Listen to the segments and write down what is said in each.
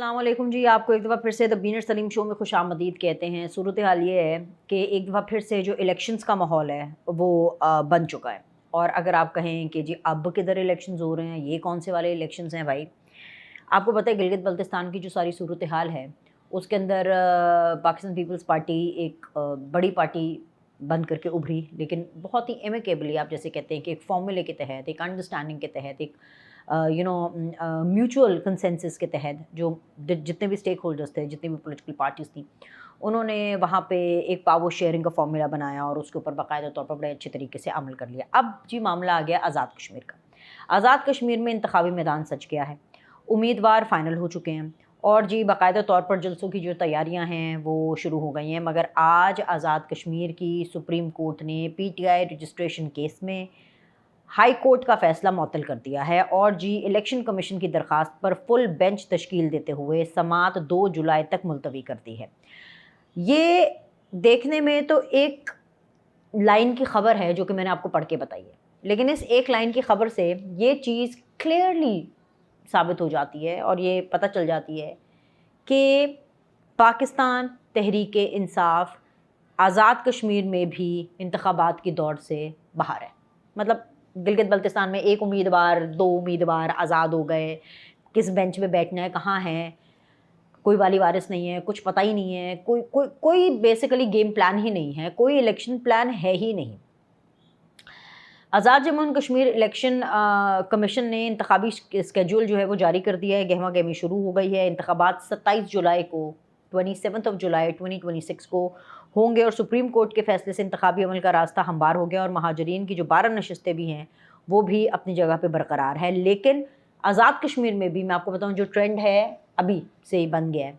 अस्सलाम वालेकुम जी। आपको एक दफ़ा फिर से द बीनर सलीम शो में खुशामदीद कहते हैं। सूरत हाल ये है कि एक दफ़ा फिर से जो इलेक्शंस का माहौल है वो बन चुका है। और अगर आप कहें कि जी अब किधर इलेक्शंस हो रहे हैं, ये कौन से वाले इलेक्शंस हैं भाई। आपको पता है गिलगित बल्तिस्तान की जो सारी सूरत हाल है उसके अंदर पाकिस्तान पीपल्स पार्टी एक बड़ी पार्टी बन करके उभरी, लेकिन बहुत ही एमिकेबली, आप जैसे कहते हैं कि एक फॉर्मूले के तहत, एक अंडरस्टैंडिंग के तहत, एक म्यूचुअल कंसेंसस के तहत जो जितने भी स्टेक होल्डर्स थे, जितनी भी पॉलिटिकल पार्टीज़ थी, उन्होंने वहाँ पे एक पावर शेयरिंग का फॉर्मूला बनाया और उसके ऊपर बाकायदा तौर पर बड़े अच्छे तरीके से अमल कर लिया। अब जी मामला आ गया आज़ाद कश्मीर का। आज़ाद कश्मीर में इंतखाबी मैदान सज गया है, उम्मीदवार फाइनल हो चुके हैं और जी बाकायदा तौर पर जलसों की जो तैयारियां हैं वो शुरू हो गई हैं। मगर आज आज़ाद कश्मीर की सुप्रीम कोर्ट ने पीटीआई रजिस्ट्रेशन केस में हाई कोर्ट का फ़ैसला मुअत्तल कर दिया है और जी इलेक्शन कमीशन की दरख्वास्त पर फुल बेंच तश्कील देते हुए समाअत 2 जुलाई तक मुलतवी कर दी है। ये देखने में तो एक लाइन की ख़बर है जो कि मैंने आपको पढ़ के बताई है, लेकिन इस एक लाइन की ख़बर से ये चीज़ क्लियरली साबित हो जाती है और ये पता चल जाती है कि पाकिस्तान तहरीक-ए-इंसाफ़ आज़ाद कश्मीर में भी इंतखाबात की दौड़ से बाहर है। मतलब गिलगित बल्तिस्तान में 1 उम्मीदवार, 2 उम्मीदवार आज़ाद हो गए, किस बेंच पे बैठना है, कहाँ है, कोई वाली वारिस नहीं है, कुछ पता ही नहीं है, कोई बेसिकली गेम प्लान ही नहीं है, कोई इलेक्शन प्लान है ही नहीं। Azad Jammu and Kashmir election commission ने इंतखाबी स्केड्यूल जो है वो जारी कर दिया है। गहमा गहमी शुरू हो गई है। इंतखाबात 27 जुलाई को 27 जुलाई 2026 को होंगे और सुप्रीम कोर्ट के फैसले से इंतखाबी अमल का रास्ता हमवार हो गया और महाजरीन की जो 12 नशस्तें भी हैं वो भी अपनी जगह पे बरकरार है। लेकिन आज़ाद कश्मीर में भी मैं आपको बताऊँ जो ट्रेंड है अभी से ही बन गया है,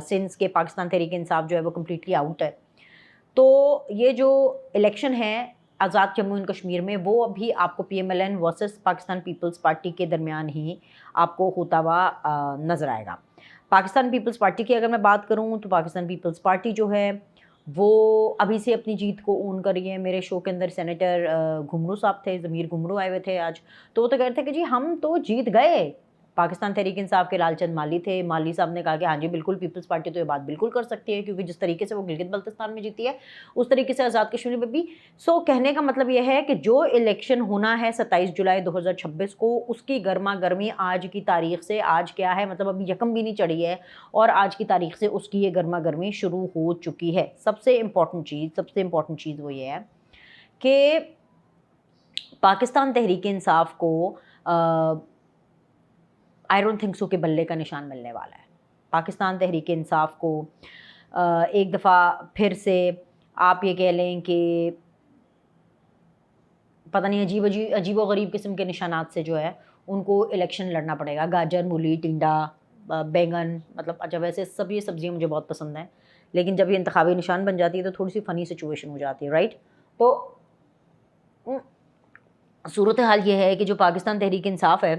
सिंस के पाकिस्तान तहरीक इंसाफ जो है वो कम्प्लीटली आउट है। तो ये जो इलेक्शन है आज़ाद जम्मू एंड कश्मीर में वो अभी आपको पीएमएलएन वर्सेस पाकिस्तान पीपल्स पार्टी के दरमियान ही आपको होता हुआ नज़र आएगा। पाकिस्तान पीपल्स पार्टी की अगर मैं बात करूं तो पाकिस्तान पीपल्स पार्टी जो है वो अभी से अपनी जीत को ओन कर रही है। मेरे शो के अंदर सेनेटर घुमरू साहब थे, ज़मीर घुमरू आए हुए थे आज, तो वो तो कह रहे थे कि जी हम तो जीत गए। पाकिस्तान तहरीक इंसाफ के लालचंद माली थे, माली साहब ने कहा कि हाँ जी बिल्कुल पीपल्स पार्टी तो ये बात बिल्कुल कर सकती है क्योंकि जिस तरीके से वो गिलगित बल्तिस्तान में जीती है उस तरीके से आज़ाद कश्मीर में भी। सो कहने का मतलब यह है कि जो इलेक्शन होना है 27 जुलाई 2026 को, उसकी गर्मा गर्मी आज की तारीख से, आज क्या है मतलब अभी यकम भी नहीं चढ़ी है और आज की तारीख से उसकी ये गर्मा गर्मी शुरू हो चुकी है। सबसे इम्पॉर्टेंट चीज़ वो ये है कि पाकिस्तान तहरीक इंसाफ को आई डोंट थिंक सो के बल्ले का निशान मिलने वाला है। पाकिस्तान तहरीक इंसाफ को एक दफ़ा फिर से आप ये कह लें कि पता नहीं अजीबो गरीब किस्म के निशानात से जो है उनको इलेक्शन लड़ना पड़ेगा। गाजर, मूली, टिंडा, बैंगन, मतलब अच्छा वैसे सब ये सब्ज़ियाँ मुझे बहुत पसंद हैं, लेकिन जब ये इंतखाबी निशान बन जाती है तो थोड़ी सी फ़नी सिचुएशन हो जाती है, राइट। तो सूरत हाल ये है कि जो पाकिस्तान तहरीक इंसाफ है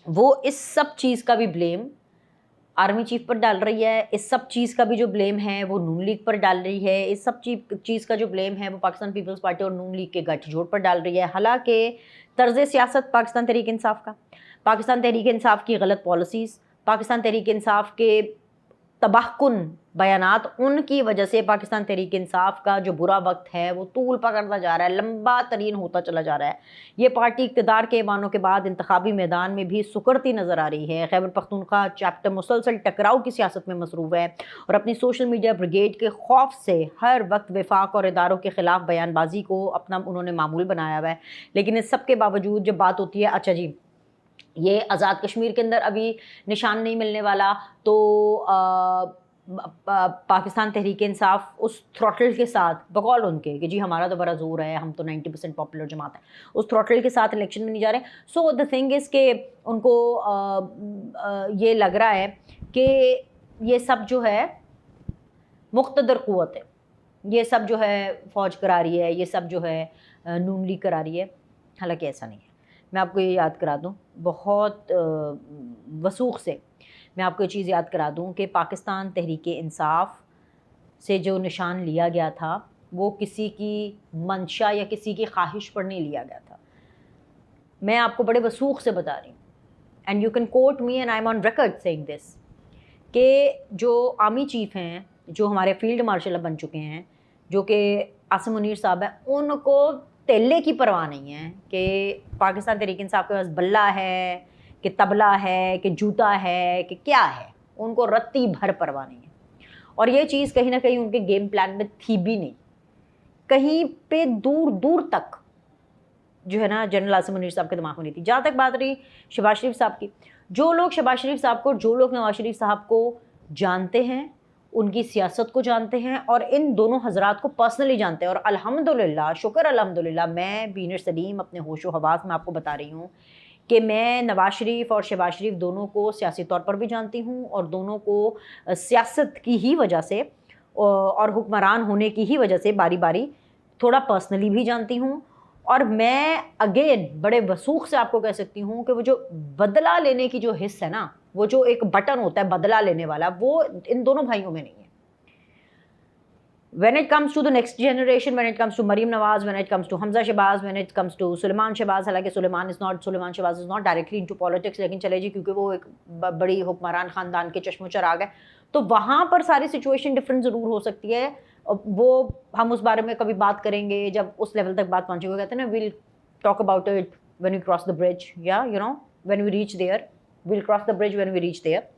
वो इस सब चीज़ का भी ब्लेम आर्मी चीफ पर डाल रही है, इस सब चीज़ का भी जो ब्लेम है वो नून लीग पर डाल रही है, इस सब चीज़ का जो ब्लेम है वो पाकिस्तान पीपल्स पार्टी और नून लीग के गठजोड़ पर डाल रही है। हालांकि तर्ज़ सियासत पाकिस्तान तहरीक इंसाफ का, पाकिस्तान तहरीक इंसाफ की गलत पॉलिसीज़, पाकिस्तान तहरीक इंसाफ के तबाहकुन बयानात, उनकी वजह से पाकिस्तान तहरीक इंसाफ का जो बुरा वक्त है वो तूल पकड़ता जा रहा है, लंबा तरीन होता चला जा रहा है। ये पार्टी इक़्तिदार के ऐवानों के बाद इंतखाबी मैदान में भी सुकड़ती नज़र आ रही है। खैबर पख्तूनख्वा चैप्टर मुसलसल टकराव की सियासत में मसरूफ़ है और अपनी सोशल मीडिया ब्रिगेड के खौफ से हर वक्त वफाक और इदारों के ख़िलाफ़ बयानबाजी को अपना उन्होंने मामूल बनाया हुआ है। लेकिन इस सब के बावजूद जब बात होती है अच्छा जी ये आज़ाद कश्मीर के अंदर अभी निशान नहीं मिलने वाला, तो पाकिस्तान तहरीक इंसाफ उस थ्रॉटल के साथ बकौल उनके कि जी हमारा तो बड़ा ज़ोर है, हम तो 90% पॉपुलर जमात है, उस थ्रॉटल के साथ इलेक्शन में नहीं जा रहे। सो द थिंग इज़ के उनको ये लग रहा है कि ये सब जो है मुक़्तदर क़ुव्वत है, ये सब जो है फ़ौज करा रही है, ये सब जो है नून लीग करा रही है। हालांकि ऐसा नहीं है। मैं आपको ये याद करा दूँ बहुत वसूख से, मैं आपको ये चीज़ याद करा दूँ कि पाकिस्तान तहरीक इंसाफ से जो निशान लिया गया था वो किसी की मंशा या किसी की ख्वाहिश पर नहीं लिया गया था। मैं आपको बड़े वसूख से बता रही हूँ, and you can quote me and I am on record saying this, कि जो आर्मी चीफ हैं, जो हमारे फील्ड मार्शल अब बन चुके हैं, जो कि आसिम मुनीर साहब हैं, उनको तेले की परवाह नहीं है कि पाकिस्तान तहरीक इंसाफ के पास बल्ला है कि तबला है कि जूता है कि क्या है, उनको रत्ती भर परवाह नहीं है। और ये चीज़ कहीं ना कहीं उनके गेम प्लान में थी भी नहीं, कहीं पे दूर दूर तक जो है ना जनरल आसिम मुनीर साहब के दिमाग में नहीं थी। जहाँ तक बात रही शहबाज शरीफ साहब की, जो लोग शहबाज शरीफ साहब को, जो लोग नवाज शरीफ साहब को जानते हैं, उनकी सियासत को जानते हैं और इन दोनों हजरात को पर्सनली जानते हैं, और अल्हम्दुलिल्लाह, शुक्र अल्हम्दुलिल्लाह, मैं बीनर सलीम अपने होशो हवास में आपको बता रही हूँ कि मैं नवाज शरीफ और शहबाज शरीफ दोनों को सियासी तौर पर भी जानती हूँ और दोनों को सियासत की ही वजह से और हुक्मरान होने की ही वजह से बारी बारी थोड़ा पर्सनली भी जानती हूँ। और मैं अगेन बड़े वसूख से आपको कह सकती हूँ कि वो जो बदला लेने की जो हिस्सा है ना, वो जो एक बटन होता है बदला लेने वाला, वो इन दोनों भाइयों में नहीं है। When it comes to the next generation, when it comes to Maryam Nawaz, when it comes to Hamza Shehbaz, when it comes to Suleiman Shehbaz, हालांकि Suleiman Shehbaz is not directly into politics, लेकिन चले जी क्योंकि वो एक बड़ी हुक्मरान ख़ानदान के चश्मोचर आ गए, तो वहाँ पर सारी सिचुएशन डिफरेंट ज़रूर हो सकती है। वो हम उस बारे में कभी बात करेंगे जब उस लेवल तक बात पहुँचेगी। कहते हैं ना, will talk about it when we cross the bridge, या you know when we reach there, will cross the bridge when we reach there.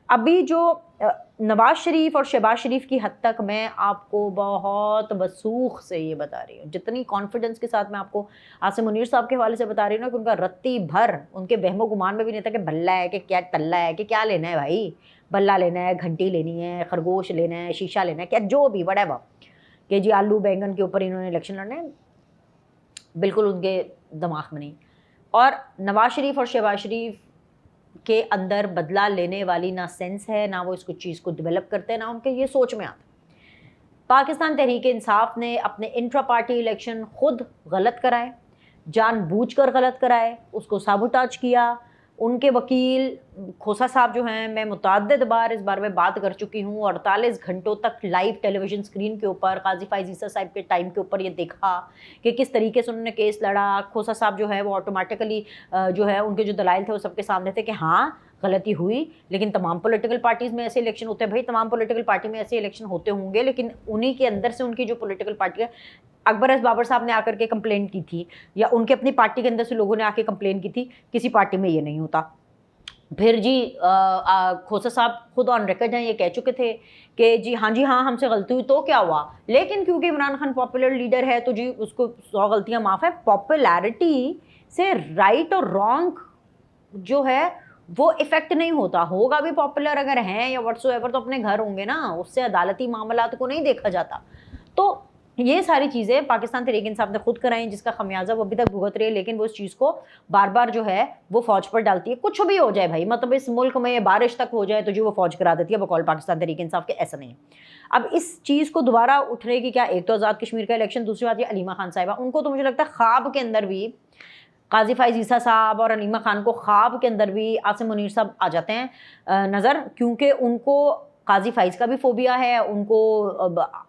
अभी जो नवाज शरीफ और शहबाज शरीफ की हद तक मैं आपको बहुत वसूख से ये बता रही हूँ, जितनी कॉन्फिडेंस के साथ मैं आपको आसिम मुनीर साहब के हवाले से बता रही हूँ ना, कि उनका रत्ती भर उनके वहमो गुमान में भी नहीं था कि बल्ला है कि क्या तल्ला है कि क्या लेना है भाई, बल्ला लेना है, घंटी लेनी है, खरगोश लेना है, शीशा लेना है, क्या जो भी बड़ा कि जी आलू बैंगन के ऊपर इन्होंने इलेक्शन लड़ना है, बिल्कुल उनके दिमाग में नहीं। और नवाज शरीफ और शहबाज शरीफ के अंदर बदला लेने वाली ना सेंस है, ना वो इसको चीज़ को डेवलप करते हैं, ना उनके ये सोच में आता। पाकिस्तान तहरीक इंसाफ ने अपने इंट्रा पार्टी इलेक्शन खुद गलत कराए, जानबूझकर गलत कराए, उसको साबुताज किया। उनके वकील खोसा साहब जो हैं, मैं मुतअद्दिद बार इस बारे में बात कर चुकी हूँ, 48 घंटों तक लाइव टेलीविज़न स्क्रीन के ऊपर काजी फ़ाइज़ ईसा साहब के टाइम के ऊपर ये देखा कि किस तरीके से उन्होंने केस लड़ा। खोसा साहब जो है वो ऑटोमेटिकली जो है उनके जो दलाइल थे वो सबके सामने थे कि हाँ गलती हुई, लेकिन तमाम पॉलिटिकल पार्टीज़ में ऐसे इलेक्शन होते हैं भाई, तमाम पॉलिटिकल पार्टी में ऐसे इलेक्शन होते होंगे, लेकिन उन्हीं के अंदर से उनकी जो पॉलिटिकल पार्टी है, अकबर एस बाबर साहब ने आकर के कंप्लेंट की थी, या उनके अपनी पार्टी के अंदर से लोगों ने आके कंप्लेंट की थी, किसी पार्टी में ये नहीं होता। फिर जी खोसा साहब खुद ऑन रिकॉर्ड हैं, ये कह चुके थे कि जी हाँ हमसे गलती हुई तो क्या हुआ, लेकिन क्योंकि इमरान खान पॉपुलर लीडर है तो जी उसको 100 गलतियाँ माफ़ है। पॉपुलैरिटी से राइट और रॉन्ग जो है वो इफेक्ट नहीं होता, होगा भी पॉपुलर अगर हैं या व्हाट्सएवर तो अपने घर होंगे ना, उससे अदालती मामलात को नहीं देखा जाता। तो ये सारी चीज़ें पाकिस्तान तहरीक इंसाफ ने खुद कराई, जिसका खमियाजा वो अभी तक भुगत रही है, लेकिन वो इस चीज़ को बार बार जो है वो फौज पर डालती है। कुछ भी हो जाए भाई, मतलब इस मुल्क में बारिश तक हो जाए तो जो वो फौज करा देती है बकौल पाकिस्तान तहरीक इंसाफ के, ऐसा नहीं है। अब इस चीज़ को दोबारा उठने की क्या, एक तो आज़ाद कश्मीर का इलेक्शन, दूसरी बात ये अलीमा खान साहिबा, उनको तो मुझे लगता है ख्वाब के अंदर भी काजी फ़ाइज़ ईसा साहब और अलीमा खान को ख्वाब के अंदर भी आसिम मुनीर साहब आ जाते हैं नज़र, क्योंकि उनको काजी फ़ाइज़ का भी फोबिया है, उनको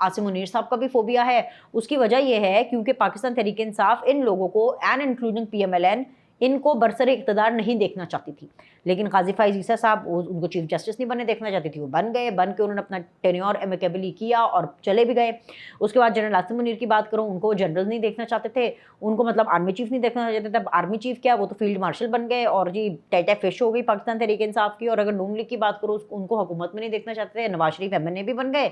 आसिम मुनीर साहब का भी फोबिया है। उसकी वजह यह है क्योंकि पाकिस्तान तहरीक इंसाफ इन लोगों को एंड इंक्लूडिंग PMLN इनको बरसर इक़्तिदार नहीं देखना चाहती थी, लेकिन काजी फ़ाइज़ ईसा साहब उनको चीफ जस्टिस नहीं बने देखना चाहती थी, वो बन गए, बन के उन्होंने अपना टेन्योर एमिकेबली किया और चले भी गए। उसके बाद जनरल आसिम मुनीर की बात करूँ, उनको जनरल नहीं देखना चाहते थे, उनको मतलब आर्मी चीफ नहीं देखना चाहते थे। अब आर्मी चीफ क्या, वो तो फील्ड मार्शल बन गए और जी टेटा फिश हो गई पाकिस्तान तहरीक इंसाफ की। और अगर नून लीग की बात करूँ, उनको हुकूमत में नहीं देखना चाहते थे। नवाज शरीफ MNA भी बन गए,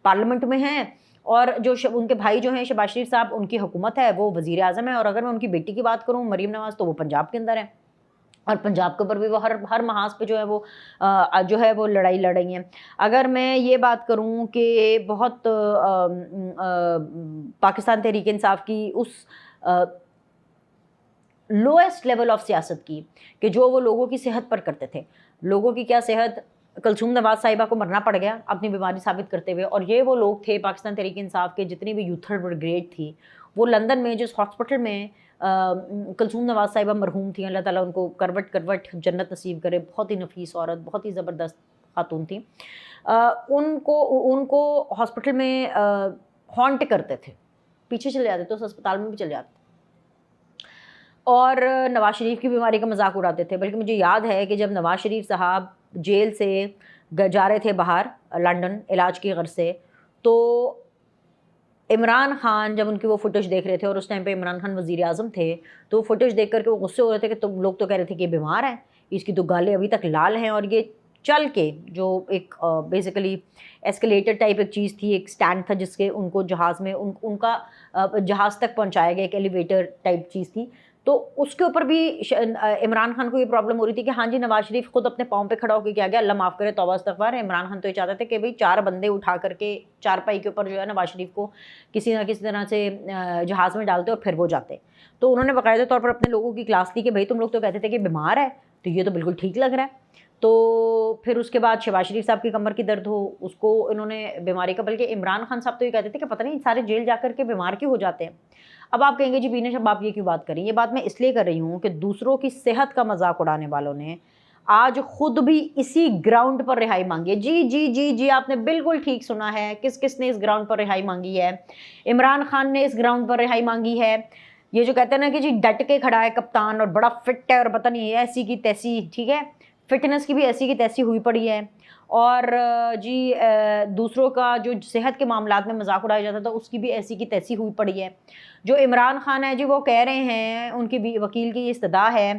पार्लियामेंट में हैं, और जो उनके भाई जो हैं शहबाज शरीफ साहब, उनकी हुकूमत है, वो वज़ीर आज़म है। और अगर मैं उनकी बेटी की बात करूँ मरीम नवाज़, तो वो पंजाब के अंदर है, और पंजाब के ऊपर भी वो हर महाज पे जो है वो लड़ाई लड़ रही हैं। अगर मैं ये बात करूं कि बहुत पाकिस्तान तहरीक इंसाफ की उस लोएस्ट लेवल ऑफ सियासत की, कि जो वो लोगों की सेहत पर करते थे, लोगों की क्या सेहत, कलसूम नवाज साहिबा को मरना पड़ गया अपनी बीमारी साबित करते हुए। और ये वो लोग थे पाकिस्तान तहरीक इंसाफ के, जितनी भी यूथर ब्रिगेड थी, वो लंदन में जिस हॉस्पिटल में कलसूम नवाज साहिबा मरहूम थी, अल्लाह ताला उनको करवट जन्नत नसीब करे, बहुत ही नफीस औरत, बहुत ही ज़बरदस्त खातून थी। उनको हॉस्पिटल में हॉन्ट करते थे, पीछे चले जाते थे, उस अस्पताल में भी चले जाते थे, और नवाज शरीफ की बीमारी का मजाक उड़ाते थे। बल्कि मुझे याद है कि जब नवाज शरीफ साहब जेल से जा रहे थे बाहर लंदन इलाज की गर्ज से। तो इमरान खान जब उनकी वो फुटेज देख रहे थे, और उस टाइम पे इमरान खान वज़ीर आज़म थे, तो फुटेज देख करके वो गुस्से हो रहे थे कि तुम लोग तो कह रहे थे कि ये बीमार है, इसकी तो गालें अभी तक लाल हैं, और ये चल के जो एक बेसिकली एस्केलेटर टाइप एक चीज़ थी, एक स्टैंड था जिसके उनको जहाज़ में उनका जहाज़ तक पहुंचाया गया, एक एलिवेटर टाइप चीज़ थी। तो उसके ऊपर भी इमरान खान को ये प्रॉब्लम हो रही थी कि हाँ जी, नवाज शरीफ खुद अपने पाँव पे खड़ा होकर क्या गया, अल्लाह माफ़ करे, तौबा इस्तग़फ़ार। इमरान खान तो ये चाहते थे कि भाई 4 बंदे उठा करके चारपाई के ऊपर जो है नवाज शरीफ को किसी ना किसी तरह से जहाज़ में डालते और फिर वो जाते। तो उन्होंने बाकायदा तौर पर अपने लोगों की क्लास ली कि भाई तुम लोग तो कहते थे कि बीमार है, तो ये तो बिल्कुल ठीक लग रहा है। तो फिर उसके बाद शहबाज शरीफ साहब की कमर की दर्द हो, उसको इन्होंने बीमारी का, बल्कि इमरान खान साहब तो ये कहते थे कि पता नहीं सारे जेल जा कर के बीमार क्यों हो जाते हैं। अब आप कहेंगे जी बीना साहब आप ये क्यों बात करें, ये बात मैं इसलिए कर रही हूँ कि दूसरों की सेहत का मजाक उड़ाने वालों ने आज खुद भी इसी ग्राउंड पर रिहाई मांगी है। जी जी जी जी, आपने बिल्कुल ठीक सुना है। किस किस ने इस ग्राउंड पर रिहाई मांगी है? इमरान खान ने इस ग्राउंड पर रिहाई मांगी है। ये जो कहते हैं ना कि जी डट के खड़ा है कप्तान और बड़ा फिट है और पता नहीं है ऐसी की तैसी, ठीक है, फिटनेस की भी ऐसी की तैसी हुई पड़ी है। और जी दूसरों का जो सेहत के मामलात में मजाक उड़ाया जाता था उसकी भी ऐसी की तैसी हुई पड़ी है। जो इमरान खान है जी, वो कह रहे हैं, उनकी वकील की इस्तदा है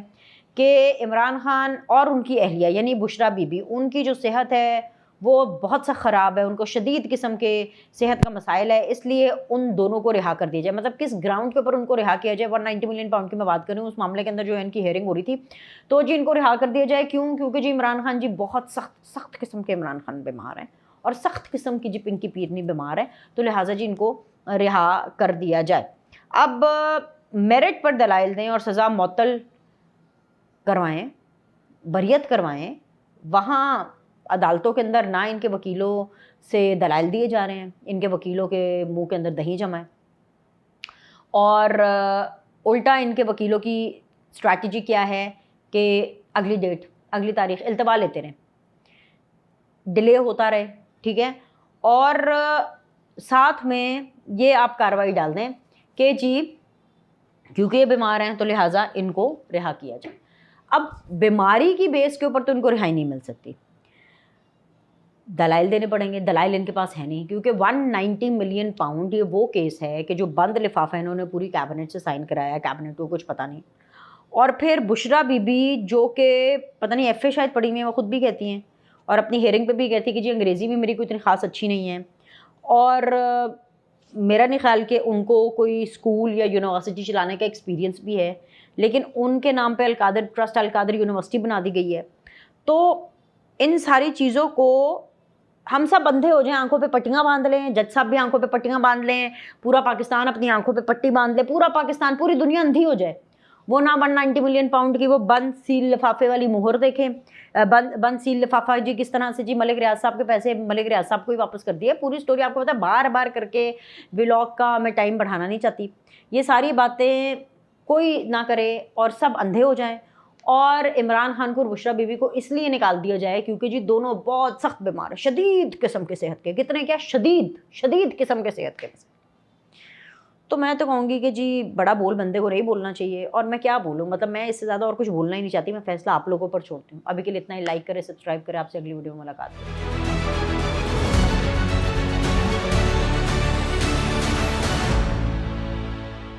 कि इमरान खान और उनकी अहलिया यानी बुशरा बीबी, उनकी जो सेहत है वो बहुत सा ख़राब है, उनको शदीद किस्म के सेहत का मसाइल है, इसलिए उन दोनों को रिहा कर दिया जाए। मतलब किस ग्राउंड के ऊपर उनको रिहा किया जाए? 190 मिलियन पाउंड की मैं बात करूँ, उस मामले के अंदर जो है इनकी हेयरिंग हो रही थी, तो जी इनको रिहा कर दिया जाए। क्यों? क्योंकि जी इमरान खान जी बहुत सख्त किस्म के इमरान खान बीमार हैं, और सख्त किस्म की जी पिंकी पीरनी बीमार है, तो लिहाजा जी इनको रिहा कर दिया जाए। अब मेरिट पर दलाइल दें और सज़ा मुअत्तल करवाएं, बरियत करवाएं, वहाँ अदालतों के अंदर ना इनके वकीलों से दलाइल दिए जा रहे हैं, इनके वकीलों के मुंह के अंदर दही जमा है, और उल्टा इनके वकीलों की स्ट्रैटेजी क्या है कि अगली डेट, अगली तारीख इल्तवा लेते रहें, डिले होता रहे, ठीक है, और साथ में ये आप कार्रवाई डाल दें कि जी क्योंकि ये बीमार हैं तो लिहाजा इनको रिहा किया जाए। अब बीमारी की बेस के ऊपर तो इनको रिहाई नहीं मिल सकती, दलाइल देने पड़ेंगे। दलाइल इनके पास है नहीं, क्योंकि 190 मिलियन पाउंड ये वो केस है कि जो बंद लिफाफा इन्होंने पूरी कैबिनेट से साइन कराया, कैबिनेट को कुछ पता नहीं। और फिर बुशरा बीबी जो कि पता नहीं FA शायद पढ़ी हुई है, वो खुद भी कहती हैं और अपनी हेयरिंग पे भी कहती है कि जी अंग्रेज़ी भी मेरी कोई इतनी ख़ास अच्छी नहीं है, और मेरा नहीं ख्याल कि उनको कोई स्कूल या यूनिवर्सिटी चलाने का एक्सपीरियंस भी है, लेकिन उनके नाम पे अलकादर ट्रस्ट, अलकादर यूनिवर्सिटी बना दी गई है। तो इन सारी चीज़ों को हम सब अंधे हो जाएं, आंखों पे पट्टियां बांध लें, जज साहब भी आंखों पे पट्टियां बांध लें, पूरा पाकिस्तान अपनी आंखों पे पट्टी बांध ले, पूरा पाकिस्तान, पूरी दुनिया अंधी हो जाए, वो ना 190 मिलियन पाउंड की वो बंद सील लिफाफे वाली मुहर देखें। बंद सील लिफाफा जी किस तरह से जी मलिक रियाज साहब के पैसे मलिक रियाज साहब को ही वापस कर दिए। पूरी स्टोरी आपको पता है, बार बार करके व्लॉग का मैं टाइम बढ़ाना नहीं चाहती। ये सारी बातें कोई ना करे और सब अंधे हो जाएं, और इमरान खान को और बुशरा बीबी को इसलिए निकाल दिया जाए क्योंकि जी दोनों बहुत सख्त बीमार है, शदीद किस्म के सेहत के, कितने क्या शदीद किस्म के सेहत के। तो मैं तो कहूँगी कि जी बड़ा बोल बंदे को नहीं बोलना चाहिए, और मैं क्या बोलूँ, मतलब मैं इससे ज़्यादा और कुछ बोलना ही नहीं चाहती। मैं फैसला आप लोगों पर छोड़ती हूँ। अभी के लिए इतना ही। लाइक करें, सब्सक्राइब करें। आपसे अगली वीडियो में मुलाकात करें।